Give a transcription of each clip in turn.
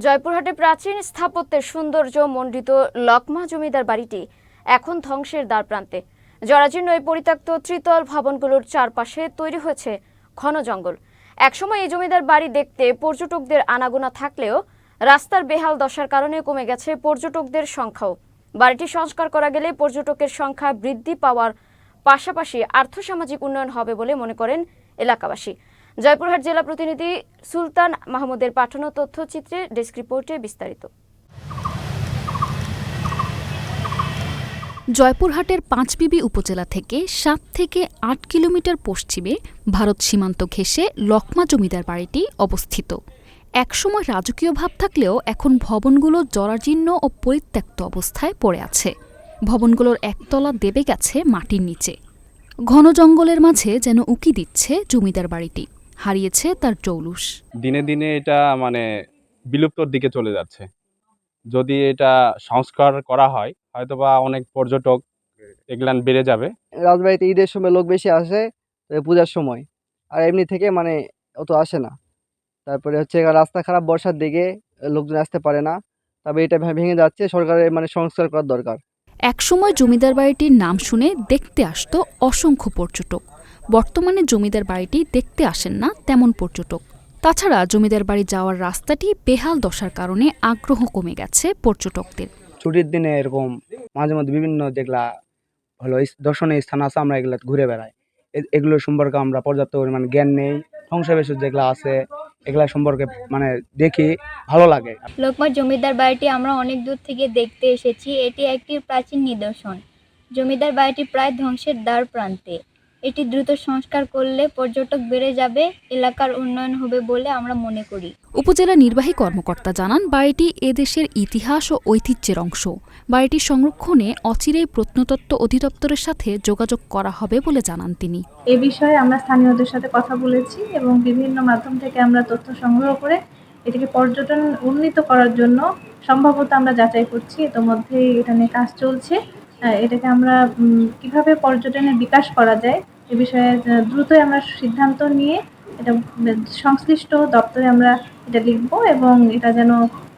জয়পুরহাটে প্রাচীন স্থাপত্যের সৌন্দর্য মণ্ডিত লকমা জমিদার বাড়িটি এখন ধ্বংসের দ্বারপ্রান্তে। জরাজীর্ণ এই পরিত্যক্ত ত্রিতল ভবনগুলোর চারপাশে তৈরি হয়েছে ঘন জঙ্গল। একসময় এই জমিদার বাড়ি দেখতে পর্যটকদের আনাগোনা থাকলেও রাস্তার বেহাল দশার কারণে কমে গেছে পর্যটকদের সংখ্যাও। বাড়িটি সংস্কার করা গেলে পর্যটকের সংখ্যা বৃদ্ধি পাওয়ার পাশাপাশি আর্থসামাজিক উন্নয়ন হবে বলে মনে করেন এলাকাবাসী। জয়পুরহাট জেলা প্রতিনিধি সুলতান মাহমুদের পাঠানো তথ্যচিত্রে ডেস্ক রিপোর্টে বিস্তারিত। জয়পুরহাটের পাঁচবিবি উপজেলা থেকে 7 থেকে 8 কিলোমিটার পশ্চিমে ভারত সীমান্ত ঘেঁষে লকমা জমিদার বাড়িটি অবস্থিত। একসময় রাজকীয় ভাব থাকলেও এখন ভবনগুলো জরাজীর্ণ ও পরিত্যক্ত অবস্থায় পড়ে আছে। ভবনগুলোর একতলা দেবে গেছে মাটির নিচে। ঘন জঙ্গলের মাঝে যেন উকি দিচ্ছে জমিদার বাড়িটি, হারিয়েছে তার জৌলুস। দিনে দিনে এটা বিলুপ্তর দিকে চলে যাচ্ছে। যদি এটা সংস্কার করা হয় হয়তোবা অনেক পর্যটক এগুলান বেড়ে যাবে। রাজবাড়িতে ঈদের সময় লোক বেশি আসে, পূজার সময়, আর এমনি থেকে অত আসে না। তারপরে হচ্ছে রাস্তা খারাপ, বর্ষার দিকে লোকজন আসতে পারে না। তবে এটা ভেঙে যাচ্ছে, সরকারের সংস্কার করার দরকার। একসময় জমিদার বাড়িটির নাম শুনে দেখতে আসতো অসংখ্য পর্যটক। বর্তমানে জমিদার বাড়িটি দেখতে আসেন না তেমন পর্যটক। তাছাড়া জমিদার বাড়ি যাওয়ার রাস্তাটি বেহাল দশার কারণে আগ্রহ কমে গেছে পর্যটকদের। ছুটির দিনে এরকম মাঝে মধ্যে বিভিন্ন যেগুলা দর্শনীয় স্থান আছে, আমরা এগুলা ঘুরে বেড়াই। এগুলো সম্পর্কে আমরা পর্যাপ্ত পরিমাণে জ্ঞান নেই। ধ্বংসাবশেষ যেগুলো আছে এগুলা সম্পর্কে দেখি, ভালো লাগে। লোকমা জমিদার বাড়িটি আমরা অনেক দূর থেকে দেখতে এসেছি। এটি একটি প্রাচীন নিদর্শন। জমিদার বাড়িটি প্রায় ধ্বংসের দ্বার প্রান্তে। এটি দ্রুত সংস্কার করলে পর্যটক বেড়ে যাবে, এলাকার উন্নয়ন হবে বলে আমরা মনে করি। উপজেলা নির্বাহী কর্মকর্তা জানান, বাড়িটি এদেশের ইতিহাস ও ঐতিহ্যের অংশ। বাড়িটি সংরক্ষণে অচিরেই প্রত্নতত্ত্ব অধিদপ্তরের সাথে যোগাযোগ করা হবে বলে জানান তিনি। এ বিষয়ে আমরা স্থানীয়দের সাথে কথা বলেছি এবং বিভিন্ন মাধ্যম থেকে আমরা তথ্য সংগ্রহ করে এটিকে পর্যটন উন্নীত করার জন্য সম্ভাব্যতা আমরা যাচাই করছি। ইতোমধ্যেই এটা নিয়ে কাজ চলছে। এটাকে আমরা কিভাবে পর্যটনের বিকাশ করা যায় এ বিষয়ে দ্রুতই আমরা সিদ্ধান্ত নিয়ে এটা সংশ্লিষ্ট দপ্তরে আমরা এটা লিখব এবং এটা যেন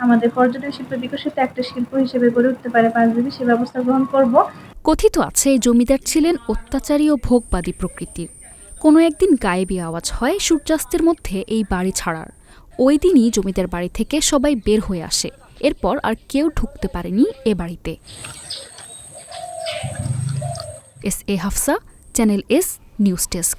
আমাদের পর্যটন শিল্প বিকশিত একটা শিল্প হিসেবে গড়ে উঠতে পারে পাঁচবিবি, সে ব্যবস্থা গ্রহণ করব। কথিত আছে এই জমিদার ছিলেন অত্যাচারী ও ভোগবাদী প্রকৃতির। কোনো একদিন গায়েবী আওয়াজ হয় সূর্যাস্তের মধ্যে এই বাড়ি ছাড়ার। ওই দিনই জমিদার বাড়ি থেকে সবাই বের হয়ে আসে। এরপর আর কেউ ঢুকতে পারেনি এ বাড়িতে। S A Hafsa, channel S news desk.